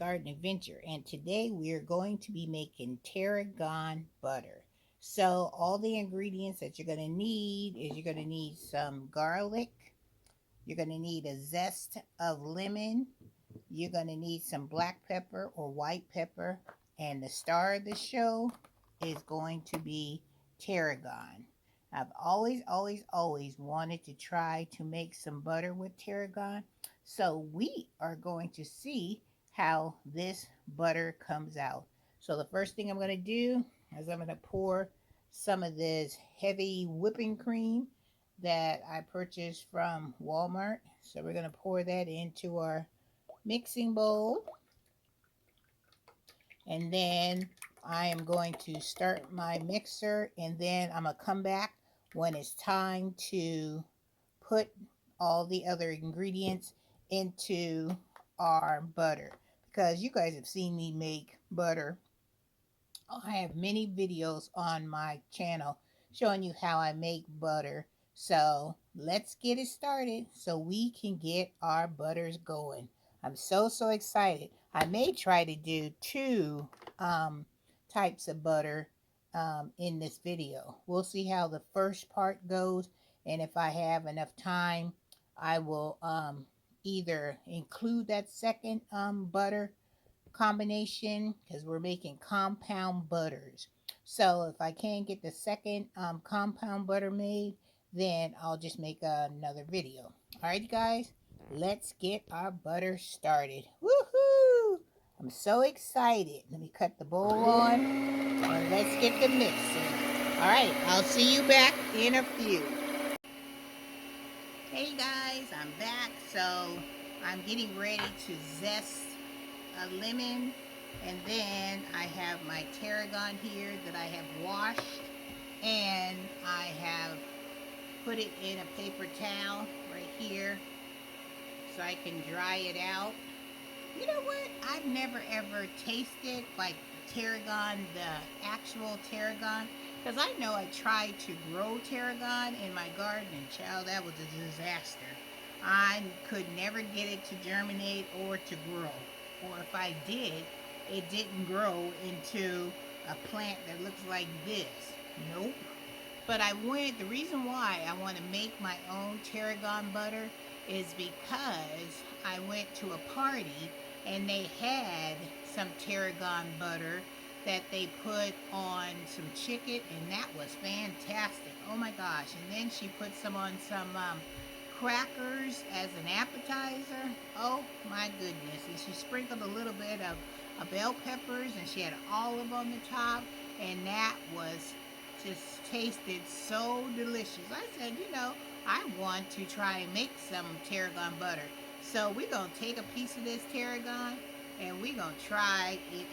Garden Adventure, and today we are going to be making tarragon butter. So all the ingredients that you're going to need is you're going to need some garlic, you're going to need a zest of lemon, you're going to need some black pepper or white pepper, and the star of the show is going to be tarragon. I've always wanted to try to make some butter with tarragon. So we are going to see how this butter comes out. So the first thing I'm going to do is I'm going to pour some of this heavy whipping cream that I purchased from Walmart. So we're going to pour that into our mixing bowl, and then I am going to start my mixer, and then I'm going to come back when it's time to put all the other ingredients into our butter, because you guys have seen me make butter. I have many videos on my channel showing you how I make butter. So let's get it started so we can get our butters going. I'm so excited. I may try to do two types of butter in this video. We'll see how the first part goes, and if I have enough time, I will either include that second butter combination, because we're making compound butters. So if I can't get the second compound butter made, then I'll just make another video. Alright guys, let's get our butter started. Woohoo! I'm so excited. Let me cut the bowl on and let's get the mixing. Alright, I'll see you back in a few. Hey guys, I'm back. So I'm getting ready to zest a lemon, and then I have my tarragon here that I have washed, and I have put it in a paper towel right here so I can dry it out. You know what? I've never ever tasted like tarragon, the actual tarragon, because I know I tried to grow tarragon in my garden, and child, that was a disaster. I could never get it to germinate or to grow. Or if I did, it didn't grow into a plant that looks like this. Nope. But the reason why I want to make my own tarragon butter is because I went to a party and they had some tarragon butter that they put on some chicken, and that was fantastic. Oh my gosh. And then she put some on some crackers as an appetizer. Oh my goodness. And she sprinkled a little bit of bell peppers, and she had olive on the top, and that was just tasted so delicious. I said, I want to try and make some tarragon butter. So we're going to take a piece of this tarragon and we're going to try it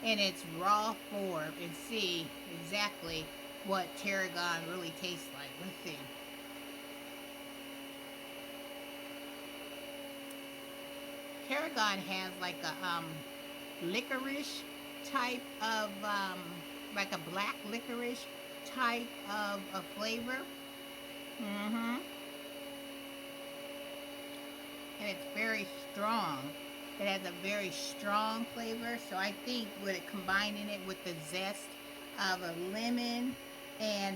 in its raw form and see exactly what tarragon really tastes like. Let's see. Tarragon has like a licorice type of, like a black licorice type of a flavor. And it's very strong. It has a very strong flavor. So I think with it, combining it with the zest of a lemon and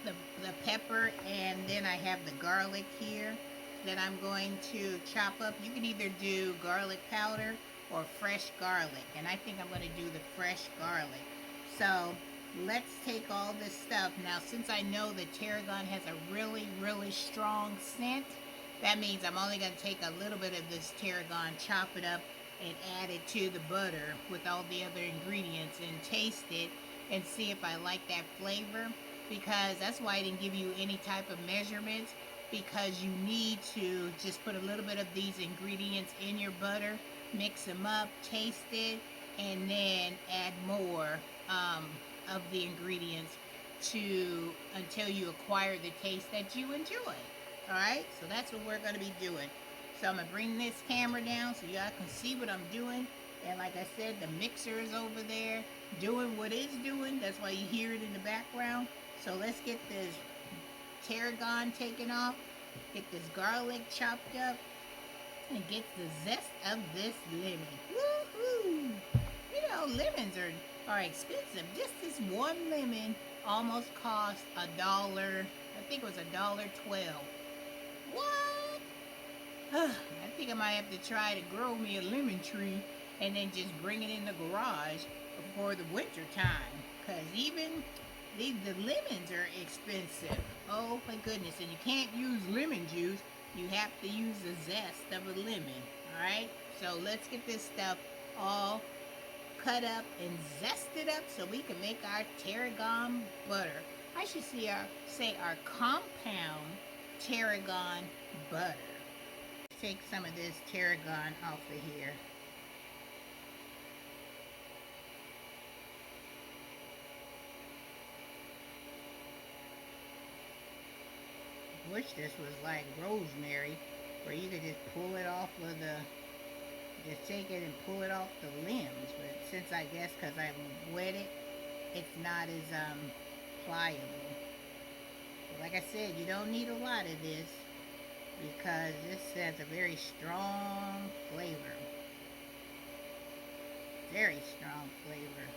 the pepper, and then I have the garlic here that I'm going to chop up. You can either do garlic powder or fresh garlic, and I think I'm going to do the fresh garlic. So let's take all this stuff. Now, since I know that tarragon has a really strong scent, that means I'm only going to take a little bit of this tarragon, chop it up, and add it to the butter with all the other ingredients and taste it and see if I like that flavor, because that's why I didn't give you any type of measurements, because you need to just put a little bit of these ingredients in your butter, mix them up, taste it, and then add more of the ingredients until you acquire the taste that you enjoy. Alright, so that's what we're going to be doing. So I'm going to bring this camera down so y'all can see what I'm doing. And like I said, the mixer is over there doing what it's doing. That's why you hear it in the background. So let's get this tarragon taken off. Get this garlic chopped up. and get the zest of this lemon. Woohoo! You know, lemons are expensive. Just this one lemon almost cost $1. I think it was $1.12. What? I think I might have to try to grow me a lemon tree and then just bring it in the garage for the winter time. Because even the lemons are expensive. Oh my goodness. And you can't use lemon juice. You have to use the zest of a lemon. Alright? So let's get this stuff all cut up and zested up so we can make our tarragon butter. I should say our compound tarragon butter. Take some of this tarragon off of here. I wish this was like rosemary, where you could just pull it off of just take it and pull it off the limbs. But since I guess because I wet it, it's not as pliable. But like I said, you don't need a lot of this because this has a very strong flavor. Very strong flavor.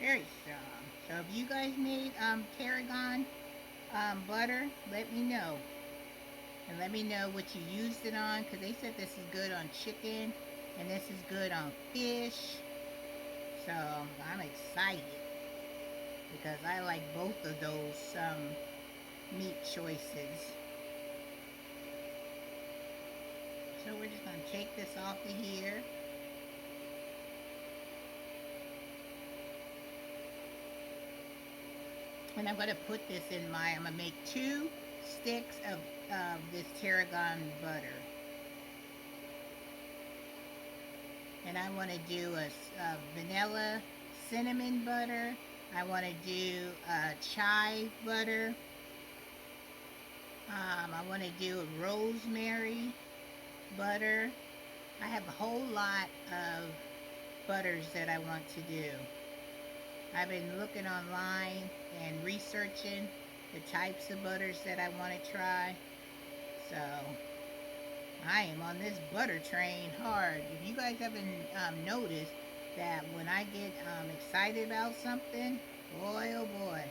Very strong. So if you guys made tarragon butter, let me know. And let me know what you used it on, because they said this is good on chicken and this is good on fish. So I'm excited because I like both of those meat choices. So we're just going to take this off of here. And I'm going to put this in I'm going to make 2 sticks of this tarragon butter. And I want to do a vanilla cinnamon butter. I want to do chive butter. I want to do a rosemary butter. I have a whole lot of butters that I want to do. I've been looking online and researching the types of butters that I want to try. So I am on this butter train hard. If you guys haven't noticed that when I get excited about something, boy oh boy,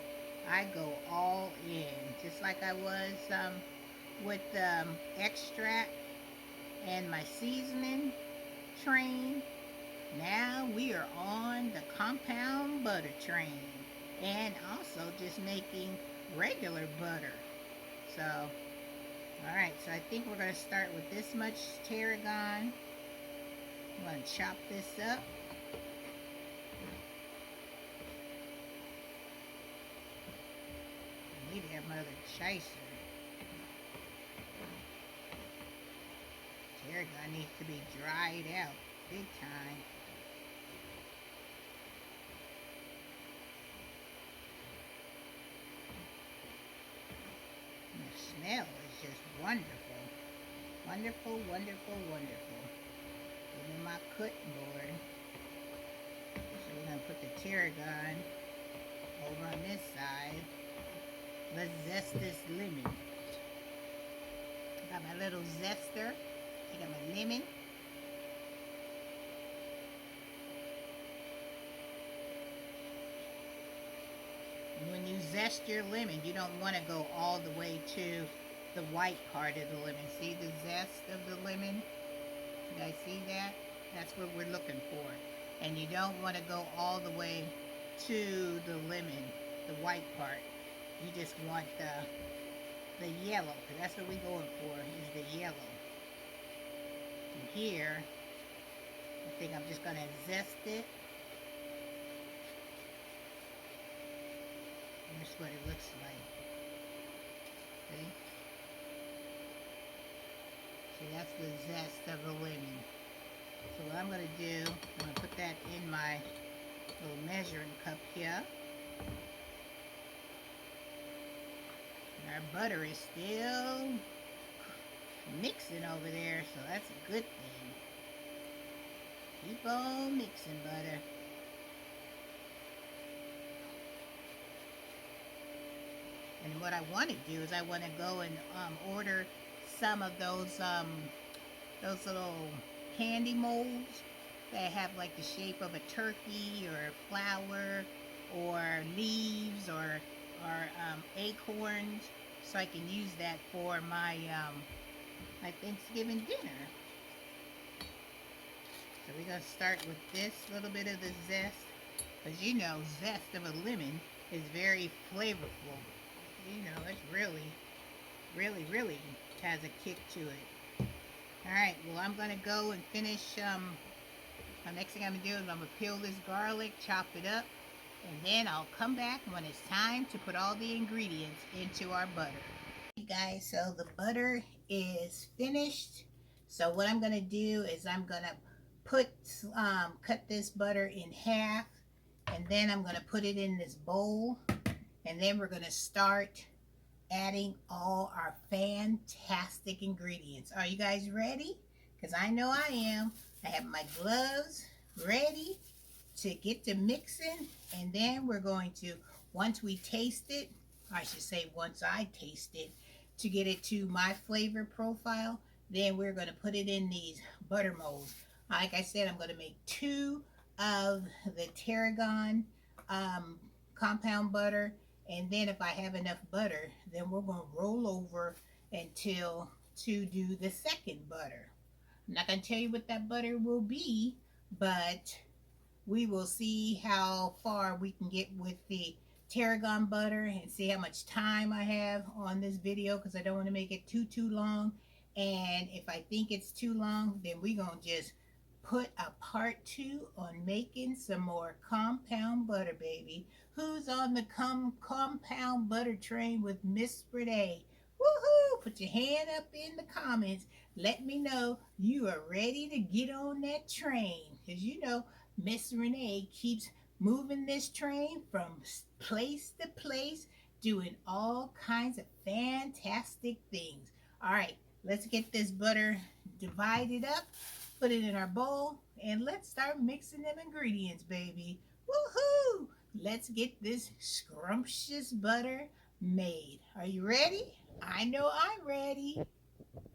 I go all in. Just like I was with extract and my seasoning train. Now we are on the compound butter train, and also just making regular butter. So alright, so I think we're going to start with this much tarragon. I'm going to chop this up. I need to have my other chaser. Tarragon needs to be dried out big time. Smell is just wonderful. Wonderful, wonderful, wonderful. Give me my cutting board. So we're going to put the tarragon over on this side. Let's zest this lemon. I got my little zester. I got my lemon. When you zest your lemon, you don't want to go all the way to the white part of the lemon. See the zest of the lemon? You guys see that? That's what we're looking for. And you don't want to go all the way to the lemon, the white part. You just want the yellow, because that's what we're going for, is the yellow. And here, I think I'm just going to zest it. Here's what it looks like. See? See, that's the zest of the lemon. So what I'm going to do, I'm going to put that in my little measuring cup here. And our butter is still mixing over there, so that's a good thing. Keep on mixing, butter. And what I want to do is I want to go and order some of those little candy molds that have like the shape of a turkey or a flower or leaves or acorns, so I can use that for my Thanksgiving dinner. So we're gonna start with this little bit of the zest, because you know zest of a lemon is very flavorful. You know, it's really has a kick to it. Alright, well I'm gonna go and finish the next thing I'm gonna do is I'm gonna peel this garlic, chop it up, and then I'll come back when it's time to put all the ingredients into our butter. Hey guys, so the butter is finished. So what I'm gonna do is I'm gonna cut this butter in half, and then I'm gonna put it in this bowl, and then we're gonna start adding all our fantastic ingredients. Are you guys ready? Because I know I am. I have my gloves ready to get to mixing, and then we're going to, once we taste it, I should say once I taste it, to get it to my flavor profile, then we're going to put it in these butter molds. Like I said, I'm going to make 2 of the tarragon compound butter, and then if I have enough butter, then we're going to roll over until to do the second butter. I'm not going to tell you what that butter will be, but we will see how far we can get with the tarragon butter and see how much time I have on this video, because I don't want to make it too long. And if I think it's too long, then we're going to just put a part 2 on making some more compound butter, baby. Who's on the compound butter train with Miss Renee? Woohoo! Put your hand up in the comments. Let me know you are ready to get on that train. Because you know, Miss Renee keeps moving this train from place to place, doing all kinds of fantastic things. All right, let's get this butter divided up, put it in our bowl, and let's start mixing them ingredients, baby. Woohoo! Let's get this scrumptious butter made. Are you ready? I know I'm ready.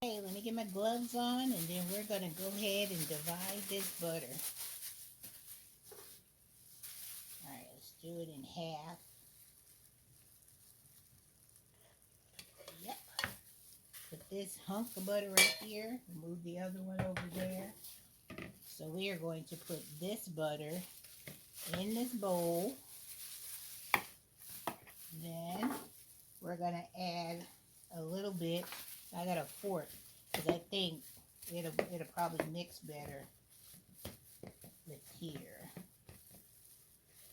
Okay, let me get my gloves on, and then we're going to go ahead and divide this butter. All right, let's do it in half. Yep. Put this hunk of butter right here. Move the other one over there. So we are going to put this butter in this bowl. Then we're going to add a little bit. I got a fork because I think it'll probably mix better with here.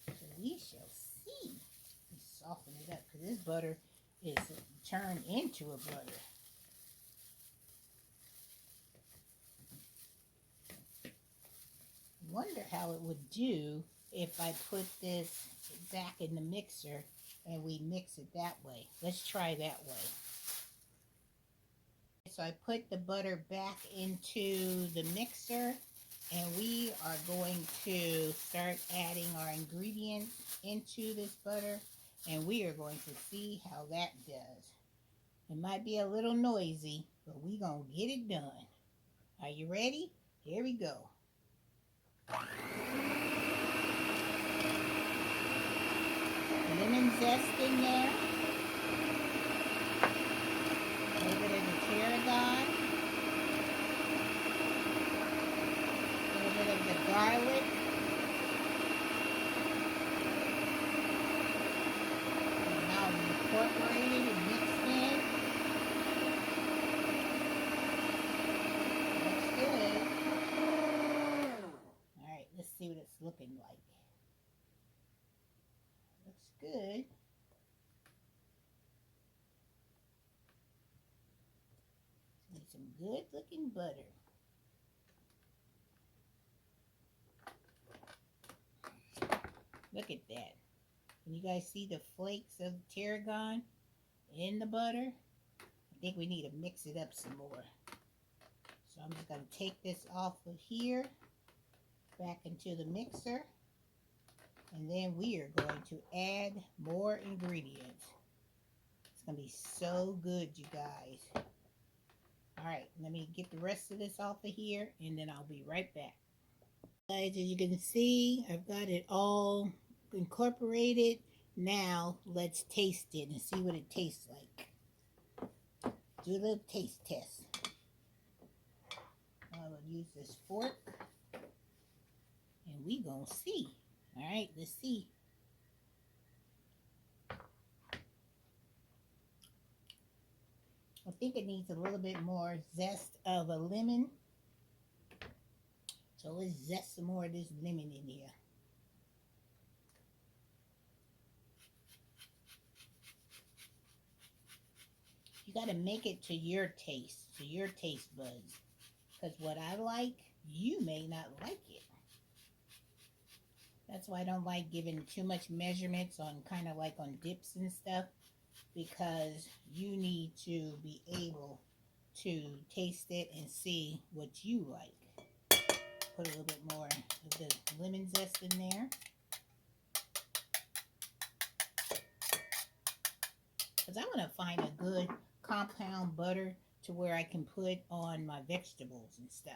So we shall see. Let's soften it up because this butter is turned into a butter. Wonder how it would do if I put this back in the mixer and we mix it that way. Let's try that way. So I put the butter back into the mixer, and we are going to start adding our ingredients into this butter, and we are going to see how that does. It might be a little noisy, but we're going to get it done. Are you ready? Here we go. Lemon zest in there. A little bit of the tarragon. A little bit of the garlic. And now incorporated and mixed in. Looks good. Alright, let's see what it's looking like. Looks good. Need some good looking butter. Look at that. Can you guys see the flakes of tarragon in the butter? I think we need to mix it up some more. So I'm just going to take this off of here, back into the mixer, and then we are going to add more ingredients. going to be so good, you guys. All right, let me get the rest of this off of here, and then I'll be right back. Guys, as you can see, I've got it all incorporated. Now, let's taste it and see what it tastes like. Do a little taste test. I will use this fork, and we gonna see. All right, let's see. I think it needs a little bit more zest of a lemon. So let's zest some more of this lemon in here. You got to make it to your taste, to your taste buds. Because what I like, you may not like it. That's why I don't like giving too much measurements on kind of like on dips and stuff. Because you need to be able to taste it and see what you like. Put a little bit more of the lemon zest in there. Because I want to find a good compound butter to where I can put on my vegetables and stuff.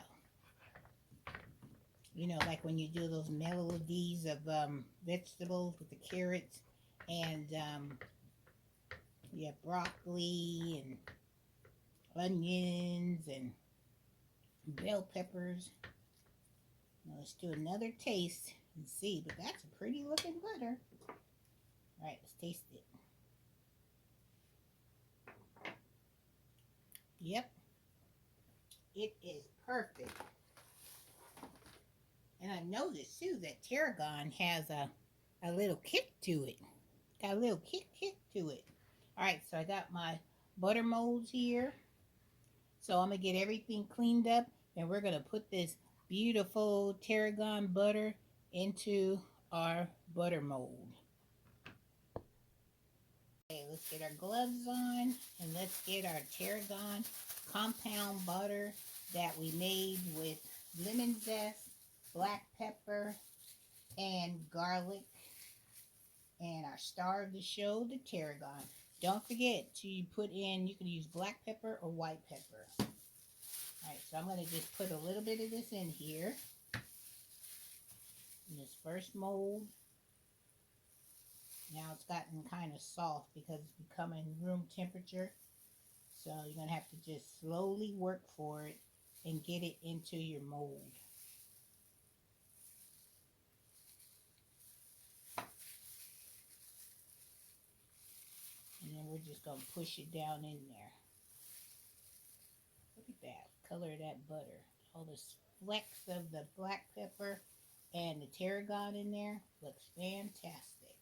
You know, like when you do those melodies of vegetables with the carrots and you have broccoli and onions and bell peppers. Now let's do another taste and see, but that's a pretty looking butter. All right, let's taste it. Yep, it is perfect. And I noticed too that tarragon has a little kick to it. Got a little kick to it. All right, so I got my butter molds here. So I'm going to get everything cleaned up, and we're going to put this beautiful tarragon butter into our butter mold. Okay, let's get our gloves on, and let's get our tarragon compound butter that we made with lemon zest, black pepper, and garlic, and our star of the show, the tarragon. Don't forget to put in, you can use black pepper or white pepper. Alright, so I'm going to just put a little bit of this in here, in this first mold. Now it's gotten kind of soft because it's becoming room temperature. So you're going to have to just slowly work for it and get it into your mold. And then we're just going to push it down in there. Look at that color of that butter. All the flecks of the black pepper and the tarragon in there looks fantastic.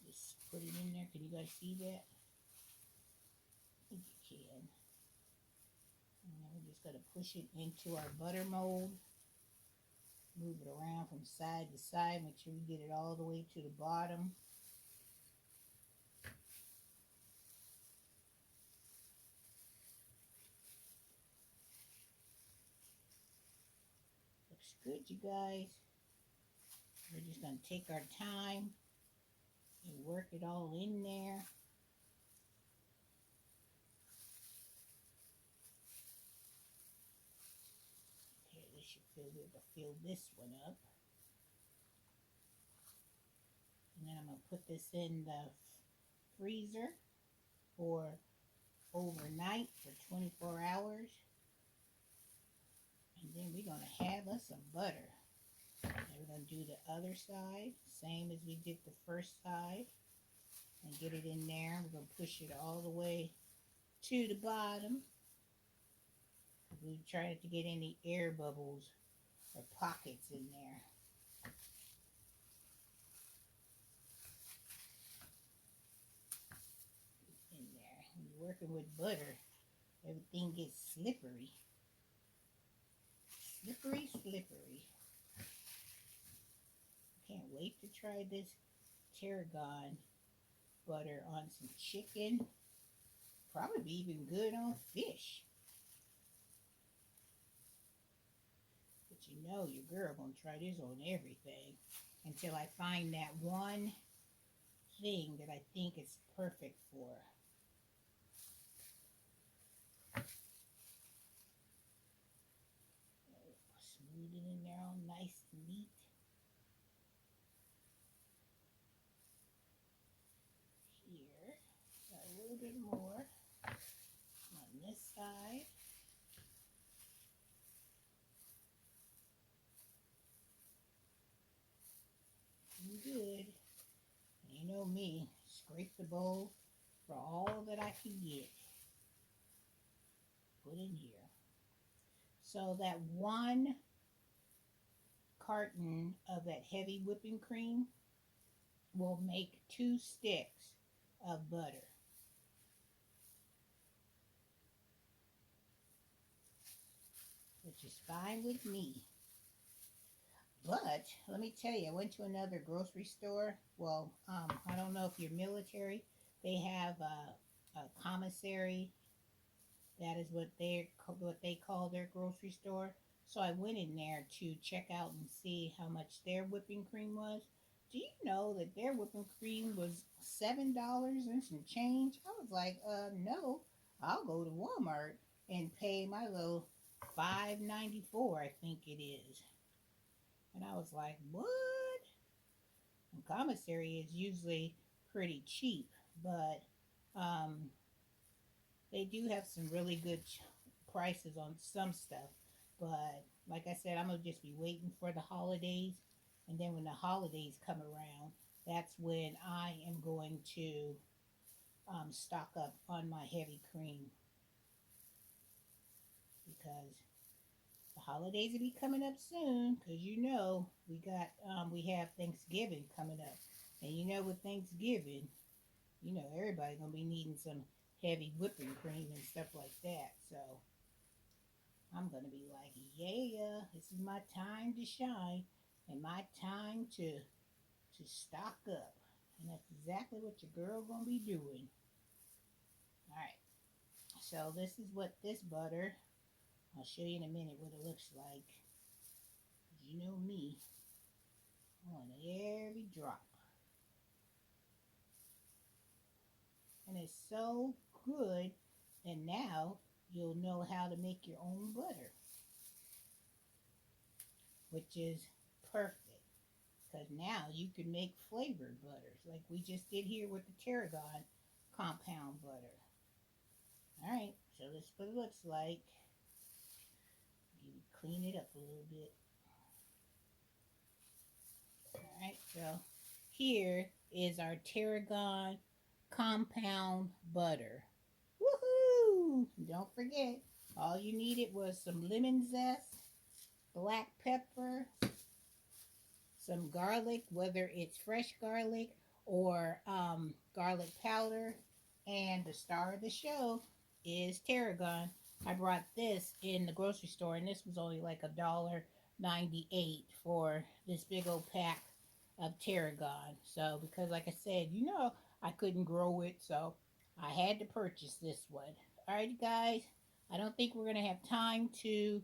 Just put it in there. Can you guys see that? I think you can. And then we're just going to push it into our butter mold. Move it around from side to side. Make sure we get it all the way to the bottom. Looks good, you guys. We're just going to take our time and work it all in there. Okay, this should feel good to fill this one up. And then I'm going to put this in the freezer for overnight for 24 hours. And then we're going to have us some butter. And we're going to do the other side, same as we did the first side. And get it in there. We're going to push it all the way to the bottom. We're trying to get any air bubbles or pockets in there. In there. When you're working with butter, everything gets slippery. Slippery, slippery. Can't wait to try this tarragon butter on some chicken. Probably be even good on fish. But you know your girl gonna try this on everything until I find that one thing that I think is perfect for. Smooth it in there all nice and neat. Here, got a little bit more on this side. Good. You know me, scrape the bowl for all that I can get. Put in here. So that one carton of that heavy whipping cream will make 2 sticks of butter. Which is fine with me. But let me tell you, I went to another grocery store. Well, I don't know if you're military. They have a commissary. That is what they call their grocery store. So I went in there to check out and see how much their whipping cream was. Do you know that their whipping cream was $7 and some change? I was like, no, I'll go to Walmart and pay my little $5.94, I think it is. And I was like, what? And commissary is usually pretty cheap, but um, they do have some really good prices on some stuff. But like I said, I'm going to just be waiting for the holidays. And then when the holidays come around, that's when I am going to stock up on my heavy cream. Because the holidays will be coming up soon. Because you know we have Thanksgiving coming up. And you know with Thanksgiving, you know everybody's going to be needing some heavy whipping cream and stuff like that. So I'm going to be like, yeah, this is my time to shine and my time to stock up. And that's exactly what your girl going to be doing. All right. So this is what this butter, I'll show you in a minute what it looks like. You know me, I want every drop. And it's so good. And now you'll know how to make your own butter, which is perfect. Because now you can make flavored butters like we just did here with the tarragon compound butter. Alright, so this is what it looks like. Maybe clean it up a little bit. Alright, so here is our tarragon compound butter. Woohoo! Don't forget, all you needed was some lemon zest, black pepper, some garlic, whether it's fresh garlic or garlic powder, and the star of the show is tarragon. I brought this in the grocery store, and this was only like $1.98 for this big old pack of tarragon. So, because like I said, you know, I couldn't grow it, so I had to purchase this one. Alright, guys, I don't think we're going to have time to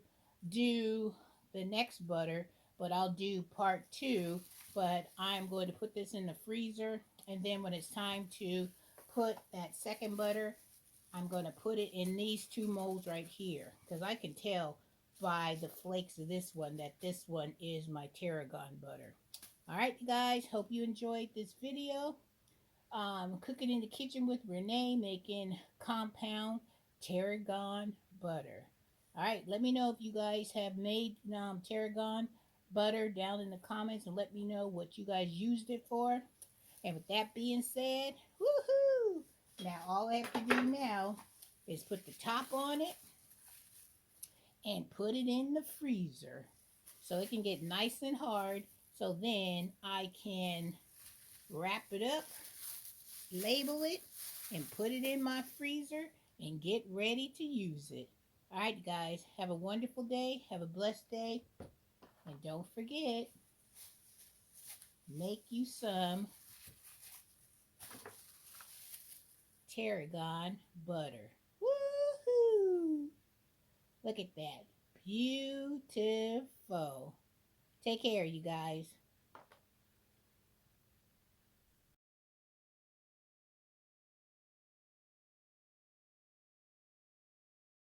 do the next butter, but I'll do part 2. But I'm going to put this in the freezer, and then when it's time to put that second butter, I'm going to put it in these 2 molds right here, because I can tell by the flakes of this one that this one is my tarragon butter. Alright, you guys, hope you enjoyed this video. Cooking in the kitchen with Renee, making compound tarragon butter. Alright, let me know if you guys have made tarragon butter down in the comments, and let me know what you guys used it for. And with that being said, woohoo! Now all I have to do now is put the top on it and put it in the freezer so it can get nice and hard, so then I can wrap it up, label it, and put it in my freezer and get ready to use it. Alright guys, have a wonderful day, have a blessed day, and don't forget, make you some tarragon butter. Woohoo! Look at that. Beautiful. Take care, you guys.